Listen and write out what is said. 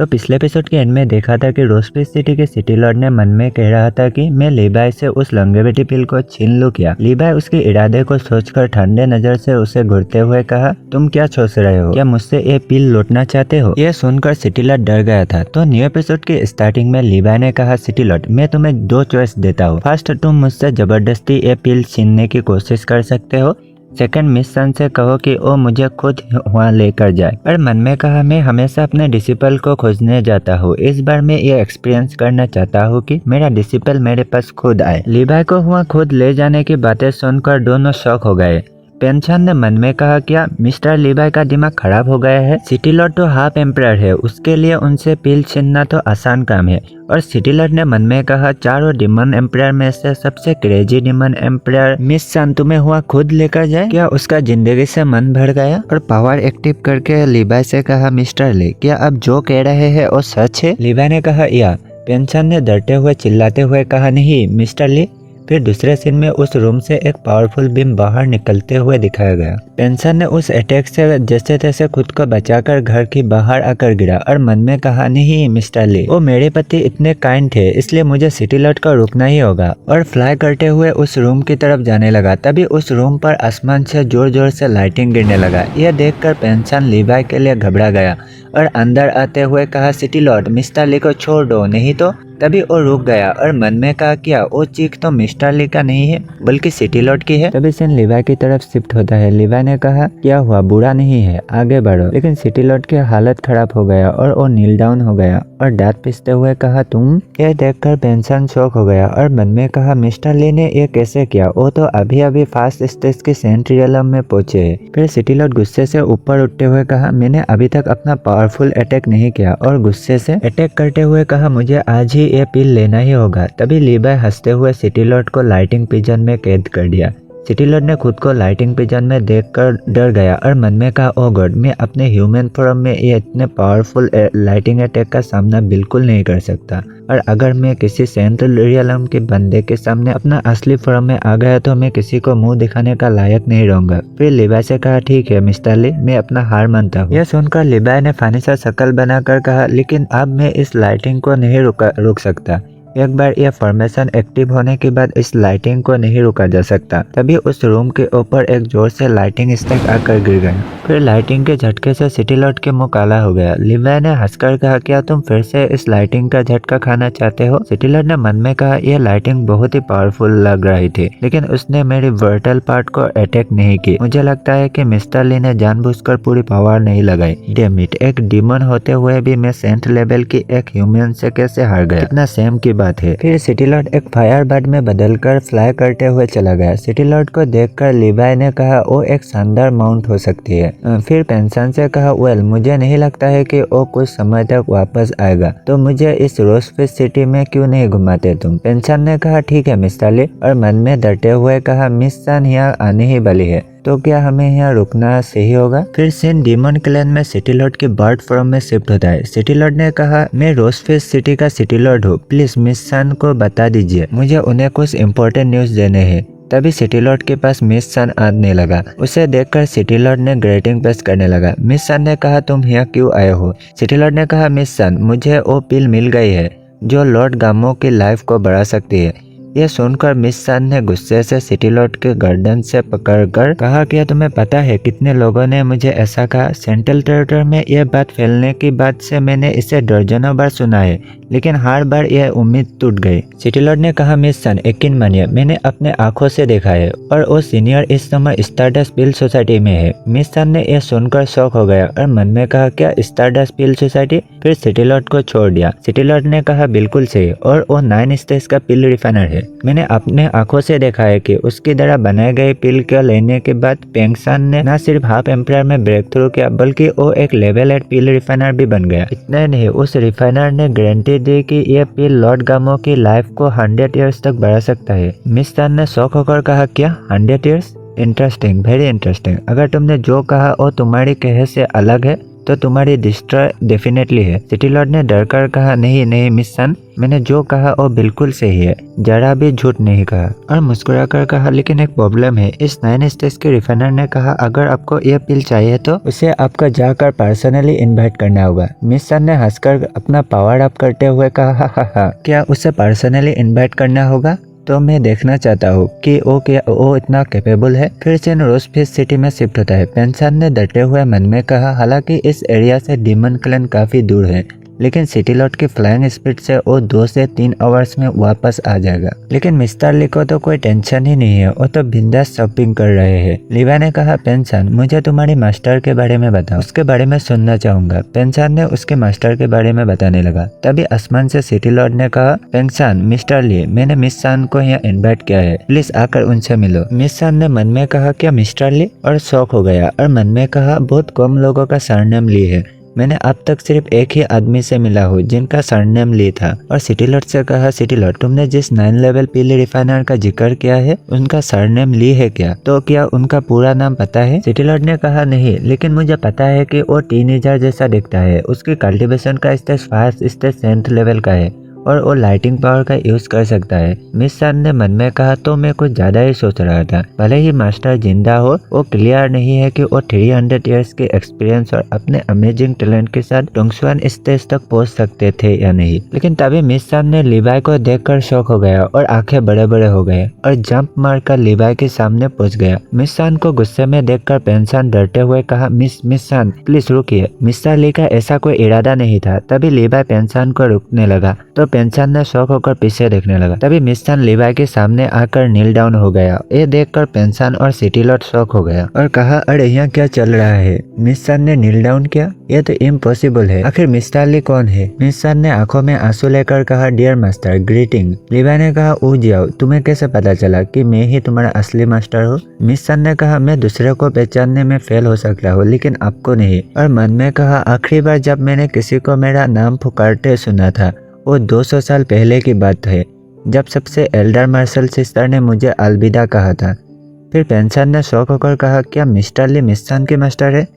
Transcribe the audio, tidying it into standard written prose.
तो पिछले एपिसोड के एंड में देखा था कि रोजफिश सिटी के सिटी लॉर्ड ने मन में कह रहा था कि मैं लीवाई से उस लॉन्गेविटी पिल को छीन लूं क्या। लीवाई उसके इरादे को सोचकर ठंडे नजर से उसे घूरते हुए कहा, तुम क्या सोच रहे हो, क्या मुझसे ये पिल लूटना चाहते हो। यह सुनकर सिटी लॉर्ड डर गया था। तो न्यू एपिसोड के स्टार्टिंग में लीवाई ने कहा, सिटी लॉर्ड मैं तुम्हें दो चॉइस देता हूँ। फर्स्ट, तुम मुझसे जबरदस्ती ये पिल छीनने की कोशिश कर सकते हो। सेकंड, मिस सन से कहो कि वो मुझे खुद वहाँ लेकर जाए। पर मन में कहा, मैं हमेशा अपने डिसिपल को खोजने जाता हूँ, इस बार मैं ये एक्सपीरियंस करना चाहता हूँ कि मेरा डिसिपल मेरे पास खुद आए। लीवाई को वहाँ खुद ले जाने की बातें सुनकर दोनों शॉक हो गए। पेंशन ने मन में कहा, क्या मिस्टर लीवाई का दिमाग खराब हो गया है। सिटी लॉर्ड तो हाफ एम्परर है, उसके लिए उनसे पिल छीनना तो आसान काम है। और सिटी लॉर्ड ने मन में कहा, चारों डिमन एम्परर में से सबसे क्रेजी डिमन एम्परर मिस सन तुम्हें हुआ खुद लेकर जाए। क्या उसका जिंदगी से मन भर गया। और पावर एक्टिव करके लीवाई से कहा, मिस्टर ली क्या आप जो कह रहे हैं वो सच है। लीवाई ने कहा, या। पेंशन ने डरते हुए चिल्लाते हुए कहा, नहीं मिस्टर ली। फिर दूसरे सीन में उस रूम से एक पावरफुल बीम बाहर निकलते हुए दिखाया गया। पेंशन ने उस अटैक से जैसे तैसे खुद को बचाकर घर की बाहर आकर गिरा और मन में कहा, नहीं मिस्टर ली, वो मेरे पति इतने काइंड थे, इसलिए मुझे सिटी लॉर्ड को रुकना ही होगा। और फ्लाई करते हुए उस रूम की तरफ जाने लगा। तभी उस रूम पर आसमान से जोर जोर से लाइटिंग गिरने लगा। यह देखकर पेंशन लीवाई के लिए घबरा गया और अंदर आते हुए कहा, सिटी लॉर्ड मिस्टर ली को छोड़ दो, नहीं तो। तभी वो रुक गया और मन में कहा, क्या वो चीख तो मिस्टर ली का नहीं है बल्कि सिटी लॉर्ड की है। तभी सीन लीवाई की तरफ शिफ्ट होता है। लीवाई ने कहा, क्या हुआ, बुरा नहीं है, आगे बढ़ो। लेकिन सिटी लॉर्ड की हालत खराब हो गया और वो नील डाउन हो गया और दांत पीसते हुए कहा, तुम। यह देखकर पेंशन शॉक हो गया और मन में कहा, मिस्टर ली ने ये कैसे किया, वो तो अभी अभी फास्ट स्टेज के सेंट रियलम में पहुंचे है। फिर सिटी लॉर्ड गुस्से से ऊपर उठते हुए कहा, मैंने अभी तक अपना पावरफुल अटैक नहीं किया। और गुस्से से अटैक करते हुए कहा, मुझे आज ही ये पिल लेना ही होगा। तभी लीवाई हंसते हुए सिटी लॉर्ड को लाइटिंग पिजन में कैद कर दिया। सिटी लॉर्ड ने खुद को लाइटिंग पिजन में देखकर डर गया और मन में कहा, ओ गॉड, मैं अपने ह्यूमन फॉर्म में ये इतने पावरफुल लाइटिंग अटैक का सामना बिल्कुल नहीं कर सकता। और अगर मैं किसी सेंट्रल रियलम के बंदे के सामने अपना असली फॉर्म में आ गया तो मैं किसी को मुंह दिखाने का लायक नहीं रहूंगा। फिर लीवाई से कहा, ठीक है मिस्टर ली, मैं अपना हार मानता हूँ। यह सुनकर लीवाई ने फानी सा शक्ल बनाकर कहा, लेकिन अब मैं इस लाइटिंग को नहीं रुक सकता। एक बार यह फॉर्मेशन एक्टिव होने के बाद इस लाइटिंग को नहीं रुका जा सकता। तभी उस रूम के ऊपर एक जोर से लाइटिंग स्टैक आकर गिर गया। फिर लाइटिंग के झटके से सिटी लॉर्ड के मुंह काला हो गया। लीवाई ने हंसकर कहा, क्या तुम फिर से इस लाइटिंग का झटका खाना चाहते हो। सिटी लॉर्ड ने मन में कहा, यह लाइटिंग बहुत ही पावरफुल लग रही थी, लेकिन उसने मेरी वर्टल पार्ट को अटैक नहीं की। मुझे लगता है कि मिस्टर ली ने जानबूझकर पूरी पावर नहीं लगाई। डैम इट, एक डीमन होते हुए भी मैं सेंट लेवल की एक ह्यूमन से कैसे हार गया। कितना सेम की बात है। फिर सिटी लॉर्ड एक फायर बर्ड में बदलकर फ्लाई करते हुए चला गया। सिटी लॉर्ड को देखकर लीवाई ने कहा, वो एक शानदार माउंट हो सकती है। फिर पेंशन से कहा, वेल मुझे नहीं लगता है कि वो कुछ समय तक वापस आएगा, तो मुझे इस रोजफिश सिटी में क्यों नहीं घुमाते तुम। पेंशन ने कहा, ठीक है मिस्टर ली। और मन में डरते हुए कहा, मिस सन यहाँ आने ही वाली है, तो क्या हमें यहाँ रुकना सही होगा। फिर सीन डीमन क्लैन में सिटी लॉर्ड के बर्ड फॉर्म में शिफ्ट होता है। सिटी लॉर्ड ने कहा, मैं रोजफिश सिटी का सिटी लॉर्ड हूँ, प्लीज मिस सन को बता दीजिए, मुझे उन्हें कुछ इम्पोर्टेंट न्यूज देने हैं। तभी सिटी लॉर्ड के पास मिस सन आने लगा। उसे देखकर सिटी लॉर्ड ने ग्रीटिंग पेश करने लगा। मिस सन ने कहा, तुम यहाँ क्यों आए हो। सिटी लॉर्ड ने कहा, मिस सन, मुझे वो पिल मिल गई है जो लॉर्ड गामो की लाइफ को बढ़ा सकती है। यह सुनकर मिस सन ने गुस्से से सिटी लॉर्ड के गर्दन से पकड़कर कहा, क्या तुम्हें पता है कितने लोगों ने मुझे ऐसा कहा। सेंट्रल टेरिटरी में यह बात फैलने की बाद से मैंने इसे दर्जनों बार सुना है, लेकिन हर बार यह उम्मीद टूट गई। सिटी लॉर्ड ने कहा, मिस सन यकीन मानिए, मैंने अपने आंखों से देखा है और वो सीनियर इस समय स्टारडस्ट पिल सोसाइटी में है। मिस सन ने यह सुनकर शॉक हो गया और मन में कहा, क्या स्टारडस्ट पिल सोसाइटी। फिर सिटी लॉर्ड को छोड़ दिया। सिटी लॉर्ड ने कहा, बिल्कुल सही, और वो 9 स्टेज का पिल रिफाइनर है। मैंने अपने आंखों से देखा है कि उसकी द्वारा बनाए गए पिल को लेने के बाद पेंशन ने न सिर्फ हाफ एम्परर में ब्रेक थ्रू किया, बल्कि वो एक लेवल 8 पिल रिफाइनर भी बन गया। इतना नहीं, उस रिफाइनर ने गारंटी दी कि यह पिल लॉर्ड गामो की लाइफ को 100 ईयर्स तक बढ़ा सकता है। मिस सन ने शौक होकर कहा, क्या 100 ईयर्स। Interesting, very interesting. अगर तुमने जो कहा वो तुम्हारी कहे से अलग है तो तुम्हारी डिस्ट्रॉय डेफिनेटली है। सिटी लॉर्ड ने डर कर कहा, नहीं नहीं मिस सन, मैंने जो कहा वो बिल्कुल सही है, जरा भी झूठ नहीं कहा। और मुस्कुरा कर कहा, लेकिन एक प्रॉब्लम है। इस 9 स्टेज के रिफाइनर ने कहा अगर आपको यह पिल चाहिए तो उसे आपको जाकर पर्सनली इनवाइट करना होगा। मिस सन ने हंसकर अपना पावर अप करते हुए कहा, हा, क्या उसे पर्सनली इनवाइट करना होगा? तो मैं देखना चाहता हूँ कि वो इतना कैपेबल है। फिर चैन रोजफिश सिटी में शिफ्ट होता है। पेंसन ने डरते हुए मन में कहा, हालांकि इस एरिया से डीमन क्लैन काफी दूर है, लेकिन सिटी लॉर्ड की फ्लाइंग स्पीड से वो 2 से 3 आवर्स में वापस आ जाएगा। लेकिन मिस्टर ली को तो कोई टेंशन ही नहीं है, वो तो बिंदास शॉपिंग कर रहे हैं। लीवा ने कहा, पेंसन मुझे तुम्हारी मास्टर के बारे में बताओ, उसके बारे में सुनना चाहूंगा। पेंसन ने उसके मास्टर के बारे में बताने लगा। तभी आसमान से सिटी लॉर्ड ने कहा, पेंसन मिस्टर ली, मैंने मिस सन को यहाँ इन्वाइट किया है, प्लीज आकर उनसे मिलो। मिस सन ने मन में कहा, क्या मिस्टर ली? और शौक हो गया और मन में कहा, बहुत कम लोगों का सरनेम ली है, मैंने अब तक सिर्फ एक ही आदमी से मिला हूँ जिनका सरनेम ली था। और सिटी लॉर्ड से कहा, सिटी लॉर्ड तुमने जिस 9 लेवल पीले रिफाइनर का जिक्र किया है उनका सरनेम ली है क्या? तो क्या उनका पूरा नाम पता है? सिटी लॉर्ड ने कहा, नहीं, लेकिन मुझे पता है कि वो टीनेजर जैसा दिखता है, उसकी कल्टीवेशन का स्टेज 5 स्टेज 7 लेवल का है और वो लाइटिंग पावर का यूज कर सकता है। मिस सन ने मन में कहा, तो मैं कुछ ज्यादा ही सोच रहा था। भले ही मास्टर जिंदा हो, वो क्लियर नहीं है कि वो 300 इयर्स के एक्सपीरियंस और अपने अमेजिंग टैलेंट के साथ डोंगसुआन स्टेज तक पहुंच सकते थे या नहीं। लेकिन तभी मिस सन ने लिवाई को देखकर शॉक हो गया और आंखें बड़े बड़े हो गए और जंप मारकर लिवाई के सामने पहुंच गया। मिस सन को गुस्से में देखकर पेंसन डरते हुए कहा, मिस सन प्लीज रुकिए। मिस्टर ली का ऐसा कोई इरादा नहीं था। तभी लिवाई पेंसन को रुकने लगा तो पेंसन ने शौक होकर पीछे देखने लगा। तभी मिस सन लिवाई के सामने आकर नील डाउन हो गया। ये देखकर पेंसन और सिटी लॉर्ड शौक हो गया और कहा, अरे यहाँ क्या चल रहा है? मिस सन ने नील डाउन किया? ये तो इम्पॉसिबल है, आखिर मिस्टर ली कौन है? मिस सन ने आंखों में आंसू लेकर कहा, डियर मास्टर ग्रीटिंग। लिवाई ने कहा, उठ जाओ, तुम्हें कैसे पता चला कि मैं ही तुम्हारा असली मास्टर हूँ? मिस सन ने कहा, मैं दूसरे को पहचानने में फेल हो सकता हूँ लेकिन आपको नहीं। और मन में कहा, आखिरी बार जब मैंने किसी को मेरा नाम पुकारते सुना था वो 200 साल पहले की बात है, जब सबसे एल्डर मार्शल सिस्टर ने मुझे अलविदा कहा था। फिर पेंसन ने शौक होकर कहा, क्या मिस्टर ली मिस सन के मास्टर है?